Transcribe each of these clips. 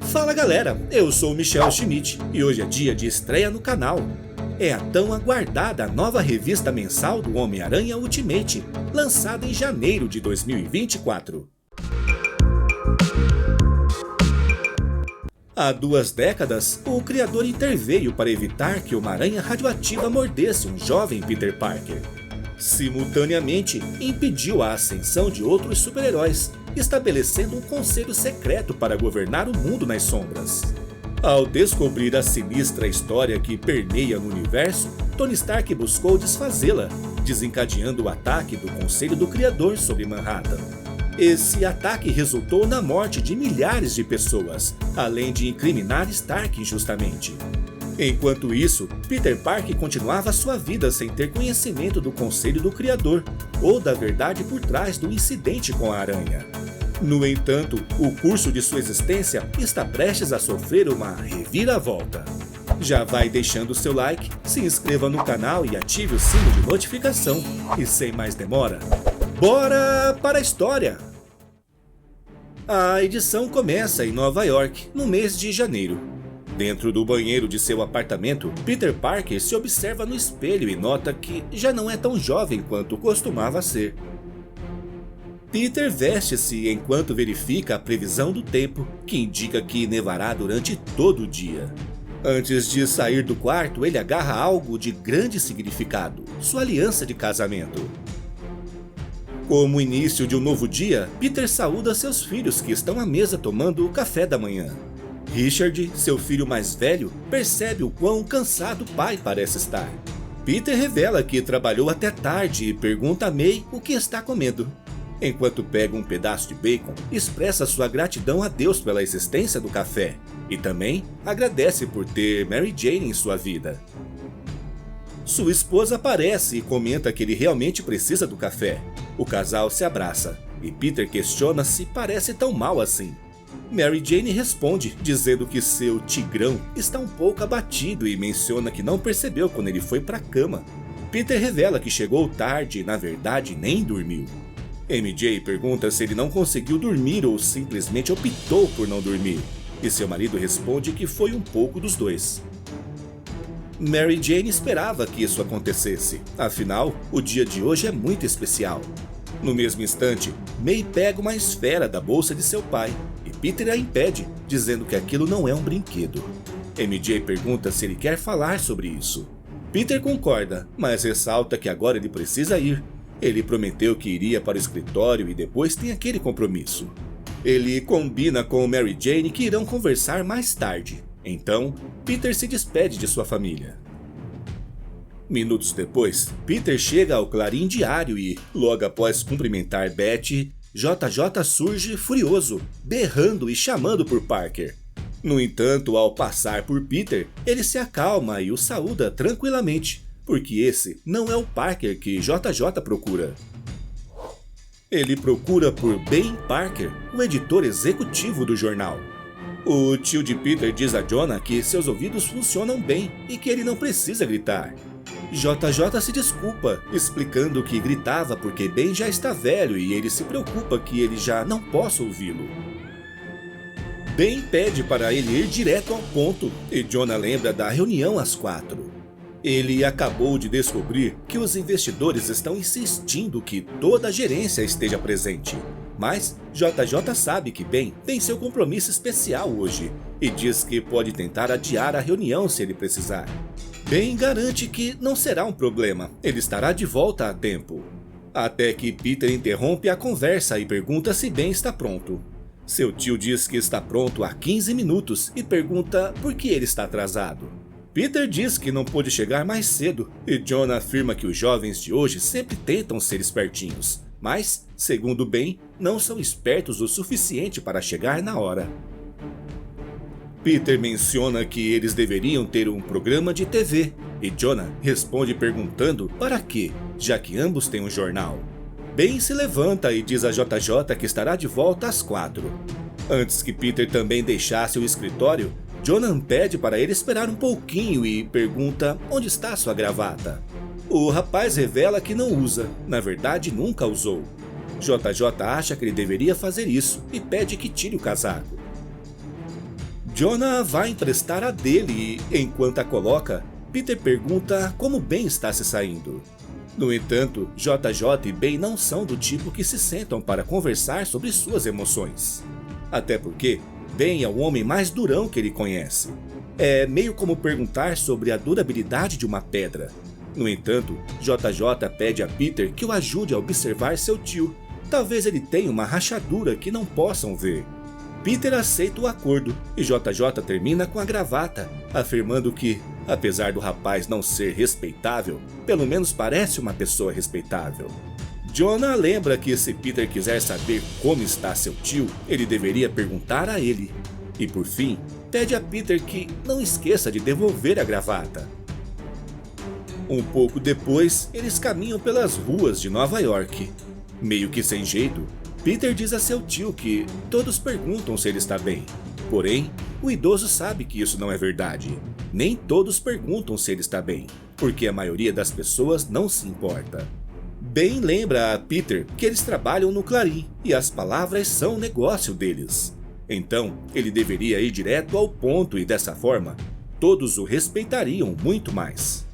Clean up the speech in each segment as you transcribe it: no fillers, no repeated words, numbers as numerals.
Fala galera, eu sou o Michel Schmidt e hoje é dia de estreia no canal. É a tão aguardada nova revista mensal do Homem-Aranha Ultimate, lançada em janeiro de 2024. Há 2 décadas, o criador interveio para evitar que uma aranha radioativa mordesse um jovem Peter Parker. Simultaneamente, impediu a ascensão de outros super-heróis, estabelecendo um conselho secreto para governar o mundo nas sombras. Ao descobrir a sinistra história que permeia no universo, Tony Stark buscou desfazê-la, desencadeando o ataque do Conselho do Criador sobre Manhattan. Esse ataque resultou na morte de milhares de pessoas, além de incriminar Stark injustamente. Enquanto isso, Peter Parker continuava sua vida sem ter conhecimento do Conselho do Criador, ou da verdade por trás do incidente com a aranha. No entanto, o curso de sua existência está prestes a sofrer uma reviravolta. Já vai deixando seu like, se inscreva no canal e ative o sino de notificação. E sem mais demora, bora para a história! A edição começa em Nova York, no mês de janeiro. Dentro do banheiro de seu apartamento, Peter Parker se observa no espelho e nota que já não é tão jovem quanto costumava ser. Peter veste-se enquanto verifica a previsão do tempo, que indica que nevará durante todo o dia. Antes de sair do quarto, ele agarra algo de grande significado, sua aliança de casamento. Como início de um novo dia, Peter saúda seus filhos que estão à mesa tomando o café da manhã. Richard, seu filho mais velho, percebe o quão cansado o pai parece estar. Peter revela que trabalhou até tarde e pergunta a May o que está comendo. Enquanto pega um pedaço de bacon, expressa sua gratidão a Deus pela existência do café e também agradece por ter Mary Jane em sua vida. Sua esposa aparece e comenta que ele realmente precisa do café. O casal se abraça e Peter questiona se parece tão mal assim. Mary Jane responde, dizendo que seu tigrão está um pouco abatido e menciona que não percebeu quando ele foi para a cama. Peter revela que chegou tarde e na verdade nem dormiu. MJ pergunta se ele não conseguiu dormir ou simplesmente optou por não dormir, e seu marido responde que foi um pouco dos dois. Mary Jane esperava que isso acontecesse, afinal, o dia de hoje é muito especial. No mesmo instante, May pega uma esfera da bolsa de seu pai, e Peter a impede, dizendo que aquilo não é um brinquedo. MJ pergunta se ele quer falar sobre isso. Peter concorda, mas ressalta que agora ele precisa ir. Ele prometeu que iria para o escritório e depois tem aquele compromisso. Ele combina com Mary Jane que irão conversar mais tarde. Então, Peter se despede de sua família. Minutos depois, Peter chega ao Clarim Diário e, logo após cumprimentar Betty, JJ surge furioso, berrando e chamando por Parker. No entanto, ao passar por Peter, ele se acalma e o saúda tranquilamente, porque esse não é o Parker que JJ procura. Ele procura por Ben Parker, o editor executivo do jornal. O tio de Peter diz a Jonah que seus ouvidos funcionam bem e que ele não precisa gritar. JJ se desculpa, explicando que gritava porque Ben já está velho e ele se preocupa que ele já não possa ouvi-lo. Ben pede para ele ir direto ao ponto e Jonah lembra da reunião às 4. Ele acabou de descobrir que os investidores estão insistindo que toda a gerência esteja presente. Mas JJ sabe que Ben tem seu compromisso especial hoje e diz que pode tentar adiar a reunião se ele precisar. Ben garante que não será um problema, ele estará de volta a tempo. Até que Peter interrompe a conversa e pergunta se Ben está pronto. Seu tio diz que está pronto há 15 minutos e pergunta por que ele está atrasado. Peter diz que não pôde chegar mais cedo e Jonah afirma que os jovens de hoje sempre tentam ser espertinhos, mas, segundo Ben, não são espertos o suficiente para chegar na hora. Peter menciona que eles deveriam ter um programa de TV e Jonah responde perguntando para quê, já que ambos têm um jornal. Ben se levanta e diz a JJ que estará de volta às 4. Antes que Peter também deixasse o escritório, Jonah pede para ele esperar um pouquinho e pergunta onde está sua gravata. O rapaz revela que não usa, na verdade nunca usou. JJ acha que ele deveria fazer isso e pede que tire o casaco. Jonah vai emprestar a dele e, enquanto a coloca, Peter pergunta como Ben está se saindo. No entanto, JJ e Ben não são do tipo que se sentam para conversar sobre suas emoções. Até porque Ben é o homem mais durão que ele conhece. É meio como perguntar sobre a durabilidade de uma pedra. No entanto, JJ pede a Peter que o ajude a observar seu tio. Talvez ele tenha uma rachadura que não possam ver. Peter aceita o acordo e JJ termina com a gravata, afirmando que, apesar do rapaz não ser respeitável, pelo menos parece uma pessoa respeitável. Jonah lembra que se Peter quiser saber como está seu tio, ele deveria perguntar a ele. E por fim, pede a Peter que não esqueça de devolver a gravata. Um pouco depois, eles caminham pelas ruas de Nova York. Meio que sem jeito, Peter diz a seu tio que todos perguntam se ele está bem. Porém, o idoso sabe que isso não é verdade. Nem todos perguntam se ele está bem, porque a maioria das pessoas não se importa. Ben lembra a Peter que eles trabalham no Clarim e as palavras são o negócio deles. Então, ele deveria ir direto ao ponto e dessa forma, todos o respeitariam muito mais.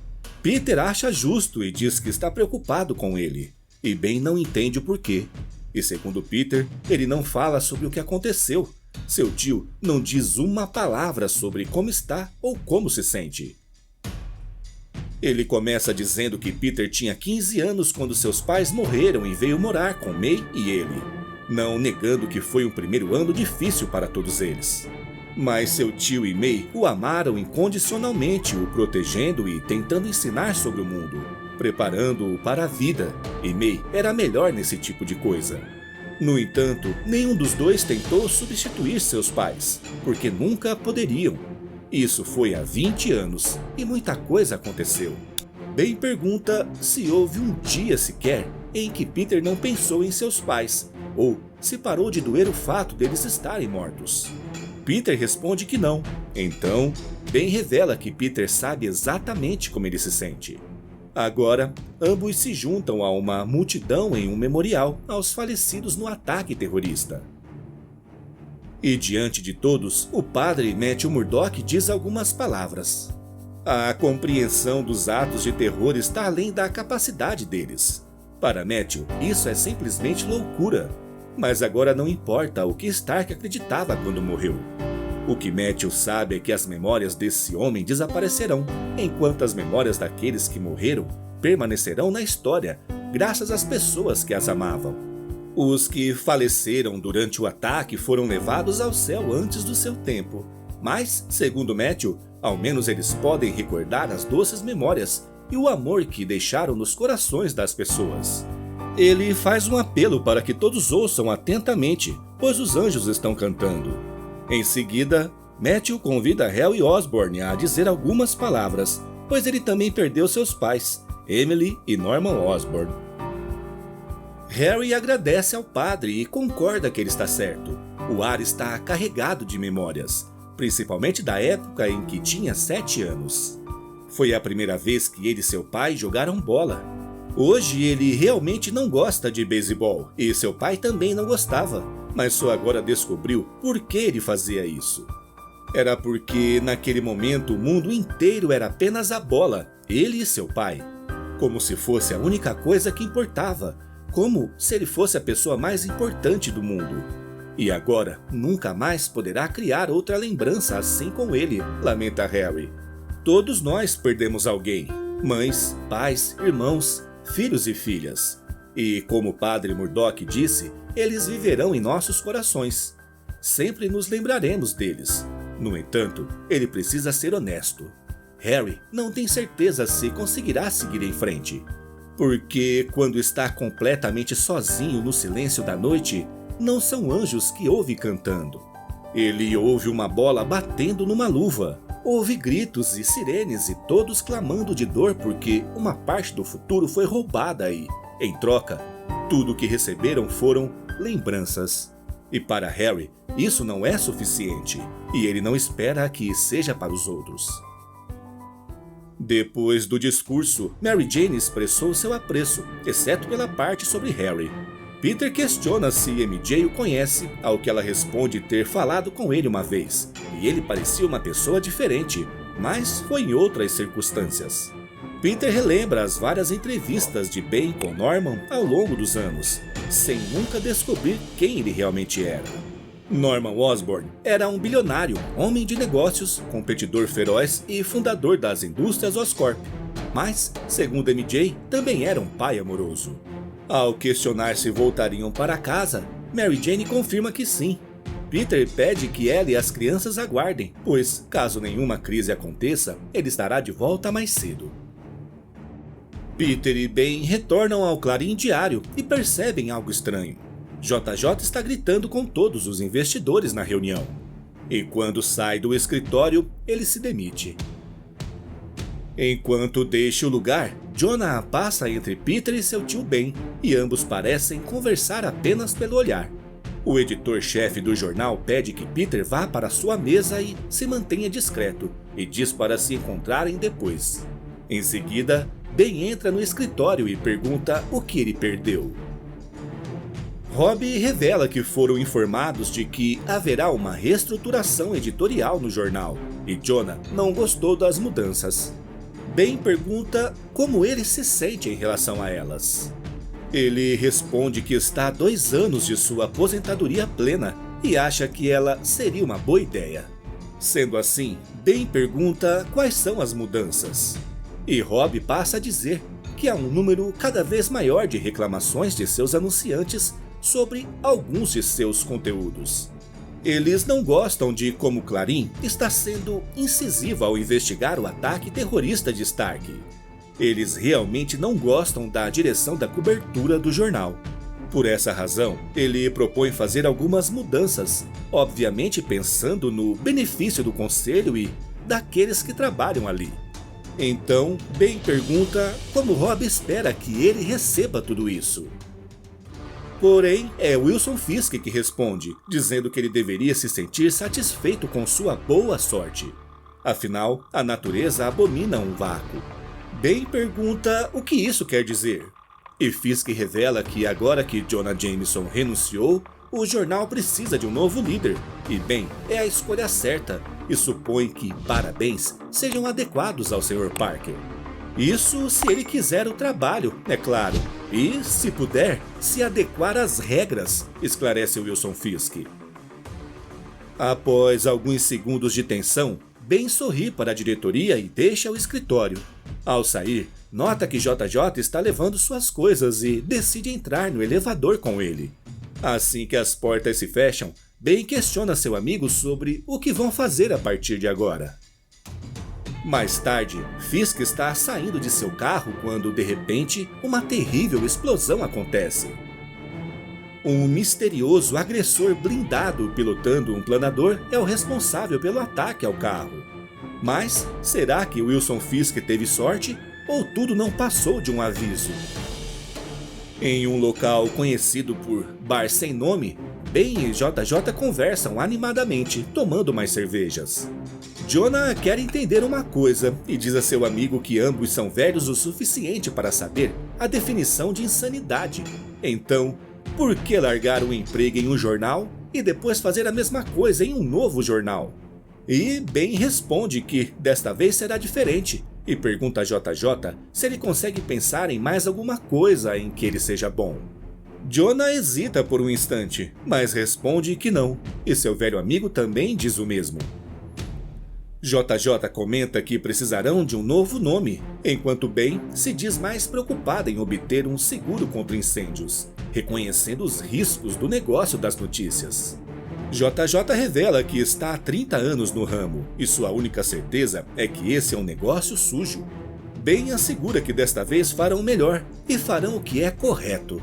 Peter acha justo e diz que está preocupado com ele, e Ben não entende o porquê. E segundo Peter, ele não fala sobre o que aconteceu. Seu tio não diz uma palavra sobre como está ou como se sente. Ele começa dizendo que Peter tinha 15 anos quando seus pais morreram e veio morar com May e ele, não negando que foi um primeiro ano difícil para todos eles. Mas seu tio e May o amaram incondicionalmente, o protegendo e tentando ensinar sobre o mundo, preparando-o para a vida, e May era melhor nesse tipo de coisa. No entanto, nenhum dos dois tentou substituir seus pais, porque nunca poderiam. Isso foi há 20 anos e muita coisa aconteceu. Ben pergunta se houve um dia sequer em que Peter não pensou em seus pais, ou se parou de doer o fato deles estarem mortos. Peter responde que não. Então, Ben revela que Peter sabe exatamente como ele se sente. Agora, ambos se juntam a uma multidão em um memorial aos falecidos no ataque terrorista. E diante de todos, o padre Matthew Murdock diz algumas palavras. A compreensão dos atos de terror está além da capacidade deles. Para Matthew, isso é simplesmente loucura. Mas agora não importa o que Stark acreditava quando morreu. O que Matthew sabe é que as memórias desse homem desaparecerão, enquanto as memórias daqueles que morreram permanecerão na história, graças às pessoas que as amavam. Os que faleceram durante o ataque foram levados ao céu antes do seu tempo, mas, segundo Matthew, ao menos eles podem recordar as doces memórias e o amor que deixaram nos corações das pessoas. Ele faz um apelo para que todos ouçam atentamente, pois os anjos estão cantando. Em seguida, Matthew convida Harry Osborn a dizer algumas palavras, pois ele também perdeu seus pais, Emily e Norman Osborn. Harry agradece ao padre e concorda que ele está certo. O ar está carregado de memórias, principalmente da época em que tinha 7 anos. Foi a primeira vez que ele e seu pai jogaram bola. Hoje ele realmente não gosta de beisebol, e seu pai também não gostava, mas só agora descobriu por que ele fazia isso. Era porque naquele momento o mundo inteiro era apenas a bola, ele e seu pai. Como se fosse a única coisa que importava, como se ele fosse a pessoa mais importante do mundo. E agora nunca mais poderá criar outra lembrança assim com ele, lamenta Harry. Todos nós perdemos alguém, mães, pais, irmãos, filhos e filhas. E como o padre Murdock disse, eles viverão em nossos corações. Sempre nos lembraremos deles. No entanto, ele precisa ser honesto. Harry não tem certeza se conseguirá seguir em frente. Porque quando está completamente sozinho no silêncio da noite, não são anjos que ouve cantando. Ele ouve uma bola batendo numa luva. Ouve gritos e sirenes e todos clamando de dor porque uma parte do futuro foi roubada e, em troca, tudo o que receberam foram lembranças. E para Harry, isso não é suficiente, e ele não espera que seja para os outros. Depois do discurso, Mary Jane expressou seu apreço, exceto pela parte sobre Harry. Peter questiona se MJ o conhece, ao que ela responde ter falado com ele uma vez, e ele parecia uma pessoa diferente, mas foi em outras circunstâncias. Peter relembra as várias entrevistas de Ben com Norman ao longo dos anos, sem nunca descobrir quem ele realmente era. Norman Osborn era um bilionário, homem de negócios, competidor feroz e fundador das indústrias Oscorp, mas, segundo MJ, também era um pai amoroso. Ao questionar se voltariam para casa, Mary Jane confirma que sim. Peter pede que ela e as crianças aguardem, pois, caso nenhuma crise aconteça, ele estará de volta mais cedo. Peter e Ben retornam ao Clarim Diário e percebem algo estranho. JJ está gritando com todos os investidores na reunião. E quando sai do escritório, ele se demite. Enquanto deixa o lugar, Jonah passa entre Peter e seu tio Ben, e ambos parecem conversar apenas pelo olhar. O editor-chefe do jornal pede que Peter vá para sua mesa e se mantenha discreto, e diz para se encontrarem depois. Em seguida, Ben entra no escritório e pergunta o que ele perdeu. Rob revela que foram informados de que haverá uma reestruturação editorial no jornal, e Jonah não gostou das mudanças. Ben pergunta como ele se sente em relação a elas. Ele responde que está há 2 anos de sua aposentadoria plena e acha que ela seria uma boa ideia. Sendo assim, Ben pergunta quais são as mudanças. E Rob passa a dizer que há um número cada vez maior de reclamações de seus anunciantes sobre alguns de seus conteúdos. Eles não gostam de como Clarim está sendo incisiva ao investigar o ataque terrorista de Stark. Eles realmente não gostam da direção da cobertura do jornal. Por essa razão, ele propõe fazer algumas mudanças, obviamente pensando no benefício do conselho e daqueles que trabalham ali. Então, Ben pergunta como Rob espera que ele receba tudo isso. Porém, é Wilson Fisk que responde, dizendo que ele deveria se sentir satisfeito com sua boa sorte. Afinal, a natureza abomina um vácuo. Ben pergunta o que isso quer dizer. E Fisk revela que agora que Jonah Jameson renunciou, o jornal precisa de um novo líder, e Ben é a escolha certa, e supõe que parabéns sejam adequados ao Sr. Parker. Isso se ele quiser o trabalho, é claro, e, se puder, se adequar às regras, esclarece Wilson Fisk. Após alguns segundos de tensão, Ben sorri para a diretoria e deixa o escritório. Ao sair, nota que JJ está levando suas coisas e decide entrar no elevador com ele. Assim que as portas se fecham, Ben questiona seu amigo sobre o que vão fazer a partir de agora. Mais tarde, Fisk está saindo de seu carro quando, de repente, uma terrível explosão acontece. Um misterioso agressor blindado pilotando um planador é o responsável pelo ataque ao carro. Mas, será que Wilson Fisk teve sorte ou tudo não passou de um aviso? Em um local conhecido por Bar Sem Nome, Ben e JJ conversam animadamente, tomando mais cervejas. Jonah quer entender uma coisa e diz a seu amigo que ambos são velhos o suficiente para saber a definição de insanidade. Então, por que largar o emprego em um jornal e depois fazer a mesma coisa em um novo jornal? E Ben responde que desta vez será diferente e pergunta a JJ se ele consegue pensar em mais alguma coisa em que ele seja bom. Jonah hesita por um instante, mas responde que não, e seu velho amigo também diz o mesmo. JJ comenta que precisarão de um novo nome, enquanto Ben se diz mais preocupada em obter um seguro contra incêndios, reconhecendo os riscos do negócio das notícias. JJ revela que está há 30 anos no ramo, e sua única certeza é que esse é um negócio sujo. Ben assegura que desta vez farão melhor, e farão o que é correto.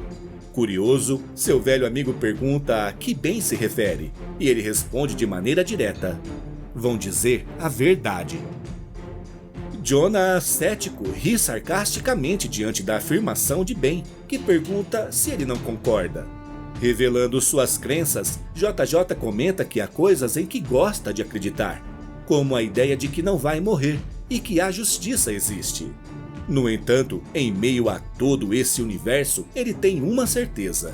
Curioso, seu velho amigo pergunta a que Ben se refere, e ele responde de maneira direta: vão dizer a verdade. Jonah, cético, ri sarcasticamente diante da afirmação de Ben, que pergunta se ele não concorda. Revelando suas crenças, JJ comenta que há coisas em que gosta de acreditar, como a ideia de que não vai morrer e que a justiça existe. No entanto, em meio a todo esse universo, ele tem uma certeza: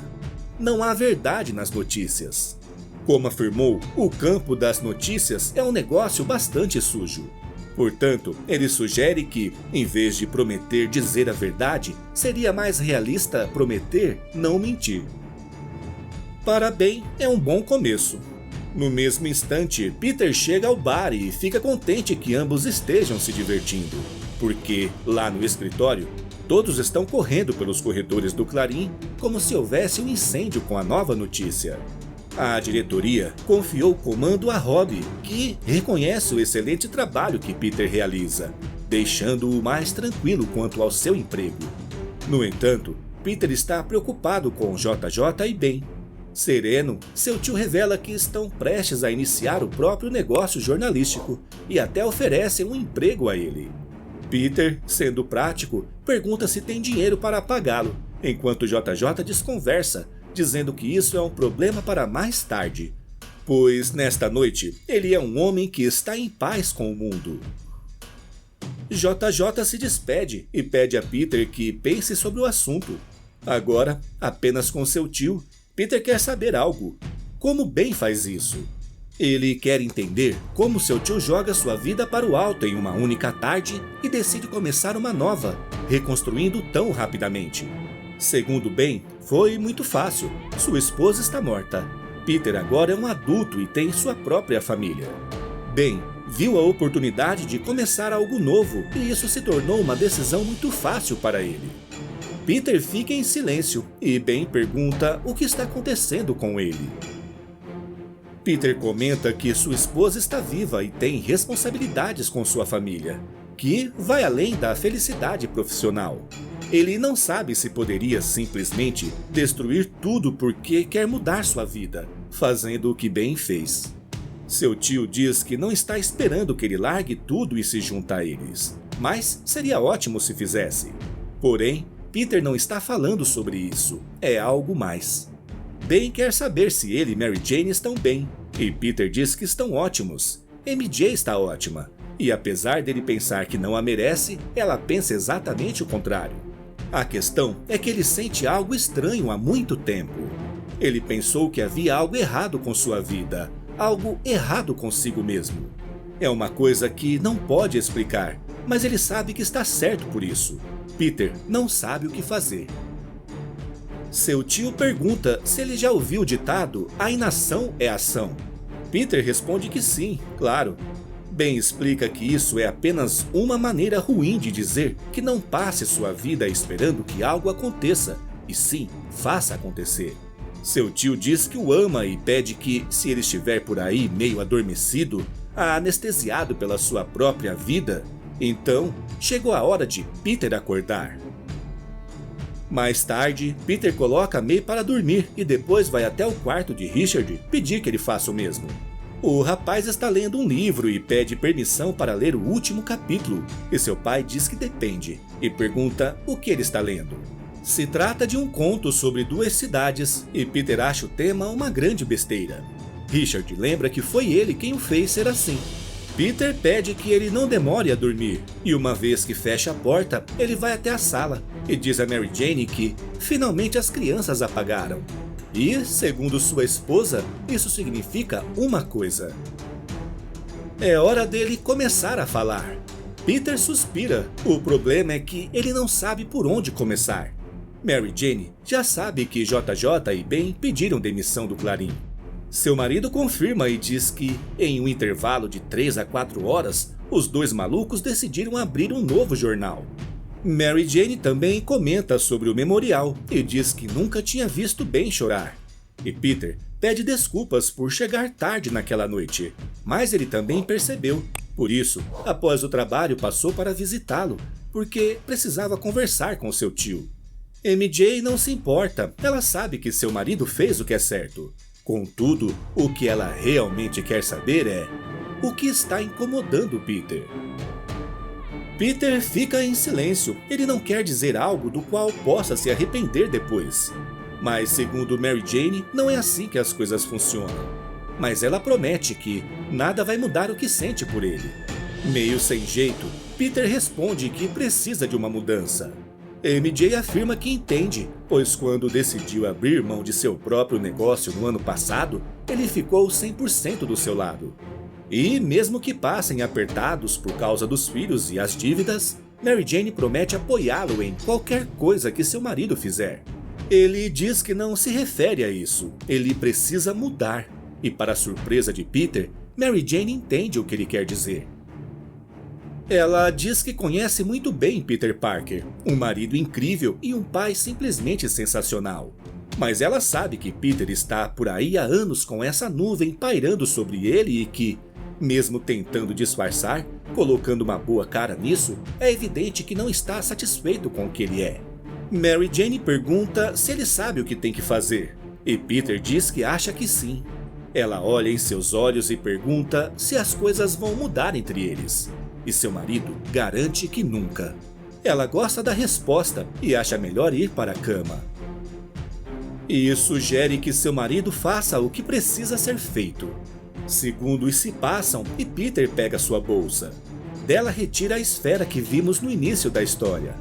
não há verdade nas notícias. Como afirmou, o campo das notícias é um negócio bastante sujo. Portanto, ele sugere que, em vez de prometer dizer a verdade, seria mais realista prometer não mentir. Para Ben, é um bom começo. No mesmo instante, Peter chega ao bar e fica contente que ambos estejam se divertindo, porque, lá no escritório, todos estão correndo pelos corredores do Clarim como se houvesse um incêndio com a nova notícia. A diretoria confiou o comando a Robbie, que reconhece o excelente trabalho que Peter realiza, deixando-o mais tranquilo quanto ao seu emprego. No entanto, Peter está preocupado com JJ e Ben. Sereno, seu tio revela que estão prestes a iniciar o próprio negócio jornalístico e até oferecem um emprego a ele. Peter, sendo prático, pergunta se tem dinheiro para pagá-lo, enquanto JJ desconversa, dizendo que isso é um problema para mais tarde, pois nesta noite ele é um homem que está em paz com o mundo. JJ se despede e pede a Peter que pense sobre o assunto. Agora, apenas com seu tio, Peter quer saber algo. Como Ben faz isso? Ele quer entender como seu tio joga sua vida para o alto em uma única tarde e decide começar uma nova, reconstruindo tão rapidamente. Segundo Ben, foi muito fácil. Sua esposa está morta. Peter agora é um adulto e tem sua própria família. Ben viu a oportunidade de começar algo novo e isso se tornou uma decisão muito fácil para ele. Peter fica em silêncio e Ben pergunta o que está acontecendo com ele. Peter comenta que sua esposa está viva e tem responsabilidades com sua família, que vai além da felicidade profissional. Ele não sabe se poderia simplesmente destruir tudo porque quer mudar sua vida, fazendo o que Ben fez. Seu tio diz que não está esperando que ele largue tudo e se junte a eles, mas seria ótimo se fizesse. Porém, Peter não está falando sobre isso, é algo mais. Ben quer saber se ele e Mary Jane estão bem, e Peter diz que estão ótimos. MJ está ótima, e apesar dele pensar que não a merece, ela pensa exatamente o contrário. A questão é que ele sente algo estranho há muito tempo. Ele pensou que havia algo errado com sua vida, algo errado consigo mesmo. É uma coisa que não pode explicar, mas ele sabe que está certo por isso. Peter não sabe o que fazer. Seu tio pergunta se ele já ouviu o ditado "a inação é ação". Peter responde que sim, claro. Ben explica que isso é apenas uma maneira ruim de dizer que não passe sua vida esperando que algo aconteça, e sim, faça acontecer. Seu tio diz que o ama e pede que, se ele estiver por aí meio adormecido, anestesiado pela sua própria vida, então chegou a hora de Peter acordar. Mais tarde, Peter coloca May para dormir e depois vai até o quarto de Richard pedir que ele faça o mesmo. O rapaz está lendo um livro e pede permissão para ler o último capítulo, e seu pai diz que depende, e pergunta o que ele está lendo. Se trata de um conto sobre duas cidades, e Peter acha o tema uma grande besteira. Richard lembra que foi ele quem o fez ser assim. Peter pede que ele não demore a dormir, e uma vez que fecha a porta, ele vai até a sala, e diz a Mary Jane que, finalmente as crianças apagaram. E, segundo sua esposa, isso significa uma coisa. É hora dele começar a falar. Peter suspira, o problema é que ele não sabe por onde começar. Mary Jane já sabe que JJ e Ben pediram demissão do Clarim. Seu marido confirma e diz que, em um intervalo de 3 a 4 horas, os dois malucos decidiram abrir um novo jornal. Mary Jane também comenta sobre o memorial e diz que nunca tinha visto Ben chorar. E Peter pede desculpas por chegar tarde naquela noite, mas ele também percebeu. Por isso, após o trabalho passou para visitá-lo, porque precisava conversar com seu tio. MJ não se importa, ela sabe que seu marido fez o que é certo. Contudo, o que ela realmente quer saber é o que está incomodando Peter. Peter fica em silêncio, ele não quer dizer algo do qual possa se arrepender depois. Mas segundo Mary Jane, não é assim que as coisas funcionam. Mas ela promete que nada vai mudar o que sente por ele. Meio sem jeito, Peter responde que precisa de uma mudança. MJ afirma que entende, pois quando decidiu abrir mão de seu próprio negócio no ano passado, ele ficou 100% do seu lado. E mesmo que passem apertados por causa dos filhos e as dívidas, Mary Jane promete apoiá-lo em qualquer coisa que seu marido fizer. Ele diz que não se refere a isso, ele precisa mudar. E para surpresa de Peter, Mary Jane entende o que ele quer dizer. Ela diz que conhece muito bem Peter Parker, um marido incrível e um pai simplesmente sensacional. Mas ela sabe que Peter está por aí há anos com essa nuvem pairando sobre ele e que, mesmo tentando disfarçar, colocando uma boa cara nisso, é evidente que não está satisfeito com o que ele é. Mary Jane pergunta se ele sabe o que tem que fazer, e Peter diz que acha que sim. Ela olha em seus olhos e pergunta se as coisas vão mudar entre eles. E seu marido garante que nunca. Ela gosta da resposta e acha melhor ir para a cama. E sugere que seu marido faça o que precisa ser feito. Segundos se passam e Peter pega sua bolsa. Dela retira a esfera que vimos no início da história.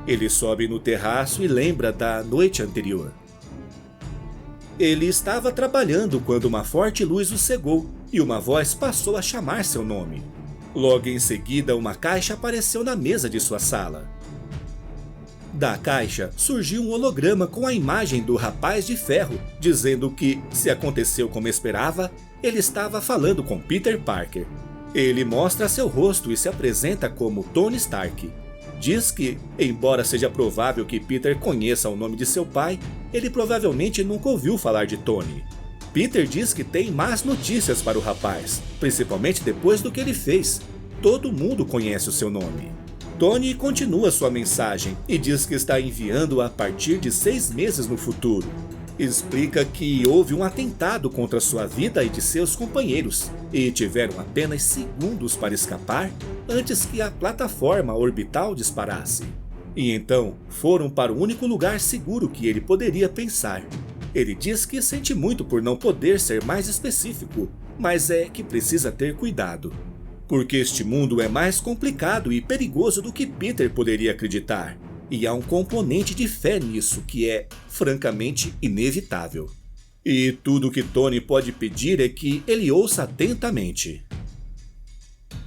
Ele sobe no terraço e lembra da noite anterior. Ele estava trabalhando quando uma forte luz o cegou e uma voz passou a chamar seu nome. Logo em seguida, uma caixa apareceu na mesa de sua sala. Da caixa surgiu um holograma com a imagem do Rapaz de Ferro, dizendo que, se aconteceu como esperava, ele estava falando com Peter Parker. Ele mostra seu rosto e se apresenta como Tony Stark. Diz que, embora seja provável que Peter conheça o nome de seu pai, ele provavelmente nunca ouviu falar de Tony. Peter diz que tem más notícias para o rapaz, principalmente depois do que ele fez. Todo mundo conhece o seu nome. Tony continua sua mensagem e diz que está enviando a partir de 6 meses no futuro. Explica que houve um atentado contra sua vida e de seus companheiros, e tiveram apenas segundos para escapar antes que a plataforma orbital disparasse. E então foram para o único lugar seguro que ele poderia pensar. Ele diz que sente muito por não poder ser mais específico, mas é que precisa ter cuidado. Porque este mundo é mais complicado e perigoso do que Peter poderia acreditar. E há um componente de fé nisso que é, francamente, inevitável. E tudo que Tony pode pedir é que ele ouça atentamente.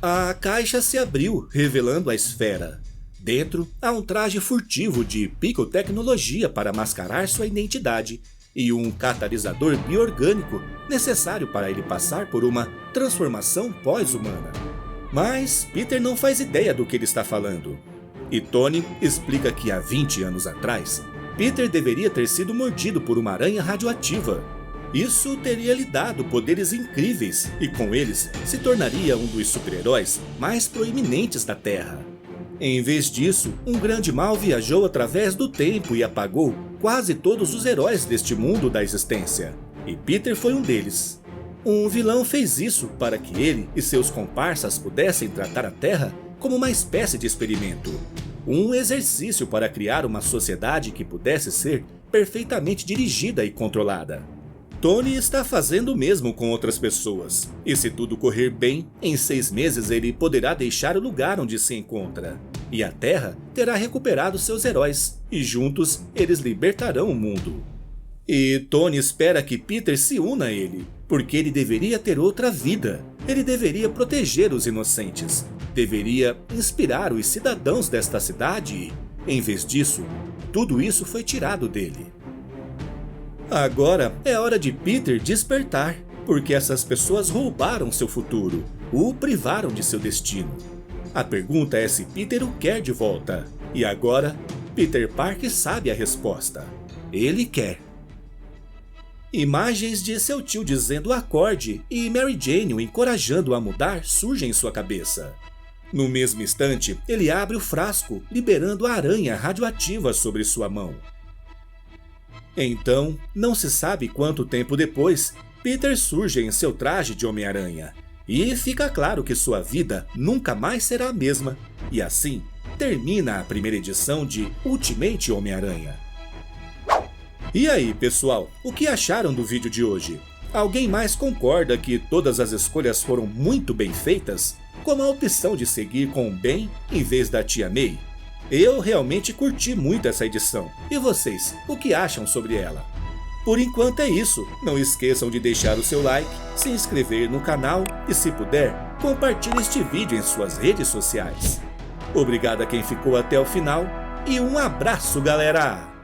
A caixa se abriu, revelando a esfera. Dentro, há um traje furtivo de picotecnologia para mascarar sua identidade e um catalisador bioorgânico necessário para ele passar por uma transformação pós-humana. Mas Peter não faz ideia do que ele está falando. E Tony explica que há 20 anos atrás, Peter deveria ter sido mordido por uma aranha radioativa. Isso teria lhe dado poderes incríveis e com eles se tornaria um dos super-heróis mais proeminentes da Terra. Em vez disso, um grande mal viajou através do tempo e apagou quase todos os heróis deste mundo da existência. E Peter foi um deles. Um vilão fez isso para que ele e seus comparsas pudessem tratar a Terra como uma espécie de experimento. Um exercício para criar uma sociedade que pudesse ser perfeitamente dirigida e controlada. Tony está fazendo o mesmo com outras pessoas, e se tudo correr bem, em 6 meses ele poderá deixar o lugar onde se encontra. E a Terra terá recuperado seus heróis, e juntos eles libertarão o mundo. E Tony espera que Peter se una a ele, porque ele deveria ter outra vida. Ele deveria proteger os inocentes, deveria inspirar os cidadãos desta cidade e, em vez disso, tudo isso foi tirado dele. Agora é hora de Peter despertar, porque essas pessoas roubaram seu futuro, o privaram de seu destino. A pergunta é se Peter o quer de volta, e agora Peter Parker sabe a resposta. Ele quer. Imagens de seu tio dizendo acorde e Mary Jane o encorajando a mudar surgem em sua cabeça. No mesmo instante, ele abre o frasco, liberando a aranha radioativa sobre sua mão. Então, não se sabe quanto tempo depois, Peter surge em seu traje de Homem-Aranha. E fica claro que sua vida nunca mais será a mesma. E assim, termina a primeira edição de Ultimate Homem-Aranha. E aí, pessoal, o que acharam do vídeo de hoje? Alguém mais concorda que todas as escolhas foram muito bem feitas? Como a opção de seguir com o Ben em vez da Tia May? Eu realmente curti muito essa edição. E vocês, o que acham sobre ela? Por enquanto é isso. Não esqueçam de deixar o seu like, se inscrever no canal e, se puder, compartilhe este vídeo em suas redes sociais. Obrigado a quem ficou até o final e um abraço, galera!